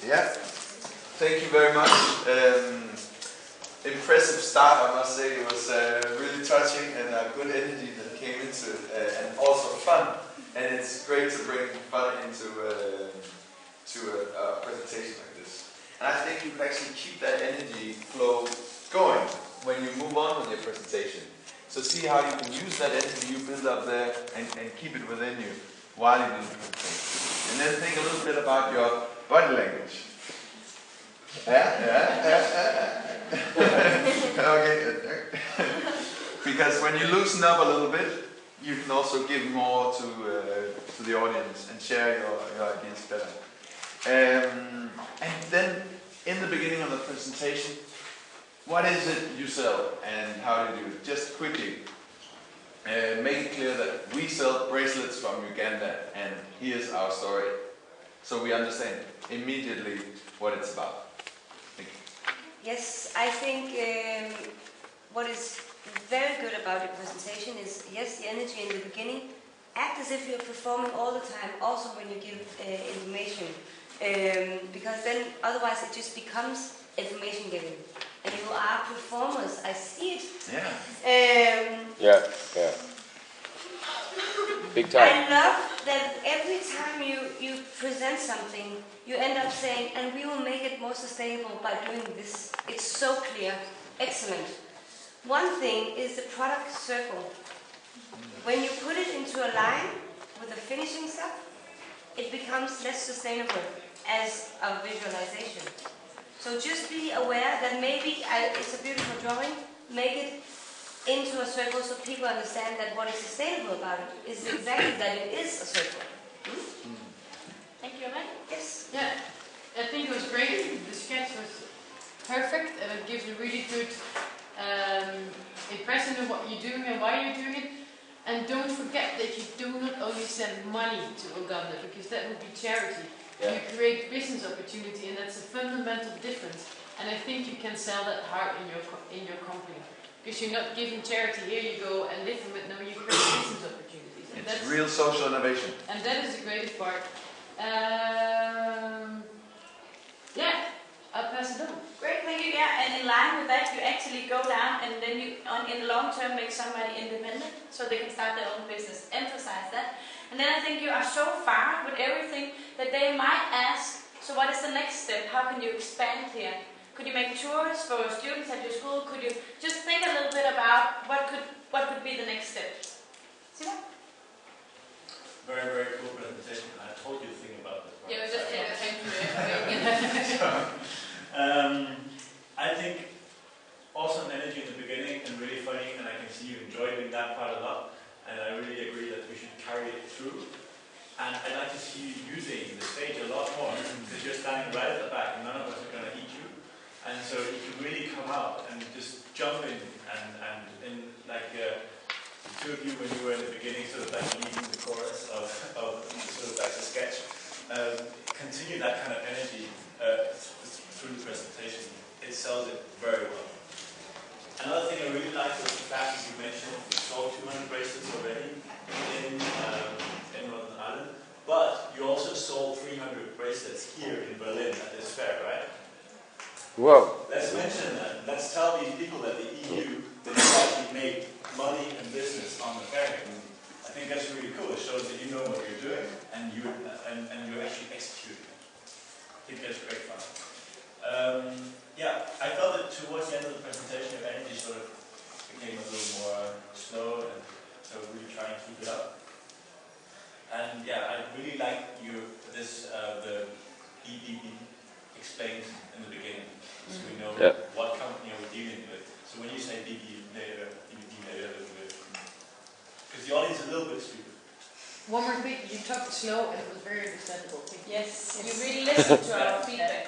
Yeah, thank you very much. Impressive start, I must say. It was really touching and a good energy that came into it, and also fun. And it's great to bring fun into a presentation like this. And I think you can actually keep that energy flow going when you move on with your presentation. So see how you can use that energy you build up there and keep it within you while you do the presentation. And then think a little bit about your body language. Okay. Because when you loosen up a little bit, you can also give more to the audience and share your ideas better. And then in the beginning of the presentation, what is it you sell and how do you do it? Just quickly, make it clear that we sell bracelets from Uganda and here's our story. So we understand immediately what it's about. Thank you. Yes, I think what is very good about your presentation is, yes, the energy in the beginning. Act as if you're performing all the time, also when you give information. Because then otherwise it just becomes information giving. And you are performers, I see it. Yeah. Yeah. Big time. I love that every time you present something, you end up saying, and we will make it more sustainable by doing this. It's so clear. Excellent. One thing is the product circle. When you put it into a line with the finishing stuff, it becomes less sustainable as a visualization. So just be aware that maybe it's a beautiful drawing, make it into a circle so people understand that what is sustainable about it is exactly that it is a circle. Thank you, Amanda. Yes. Yeah, I think it was great. The sketch was perfect and it gives a really good impression of what you're doing and why you're doing it. And don't forget that you do not only send money to Uganda, because that would be charity. Yeah. You create business opportunity, and that's a fundamental difference. And I think you can sell that hard in your company, because you're not giving charity. Here you go and live from it. No, you create business opportunities. And It's real social innovation. And that is the greatest part. Yeah, I'll pass it on. Great, thank you. Yeah, and in line with that, you actually go down and then you, in the long term, make somebody independent so they can start their own business. Emphasize that. And then I think you are so far with everything that they might ask, so what is the next step? How can you expand here? Could you make tours for students at your school? Could you just think a little bit about what could be the next step? See that? Very, very cool presentation. I told you to think about this. Yeah, we just thank you. I think awesome energy in the beginning and really funny, and I can see you enjoy doing that part a lot. And I really agree that we should carry it through. And I'd like to see you using the stage a lot more, because you're standing right at the back and none of us are going to eat you. And so you can really come out and just jump in and in like the two of you when you were in the beginning, sort of like leading the chorus of sort of like the sketch. Continue that kind of energy through the presentation. It sells it very well. Another thing I really liked was the fact that you mentioned you sold 200 bracelets already in Northern Ireland, but you also sold 300 bracelets here in Berlin at this fair, right? Whoa. Let's mention that. Let's tell these people that the EU did actually make money and business on the fair. I think that's really cool. It shows that you know what you're doing and you're actually executing it. I think that's great fun. Yeah, I felt that towards the end of the presentation, your energy sort of became a little more slow, and so really trying to keep it up. And yeah, I really like the BBB explained in the beginning, so we know what company are we dealing with. So when you say BBB later, because the audience is a little bit stupid. One more thing, you talked slow and it was very understandable. Yes, you really listen to our feedback.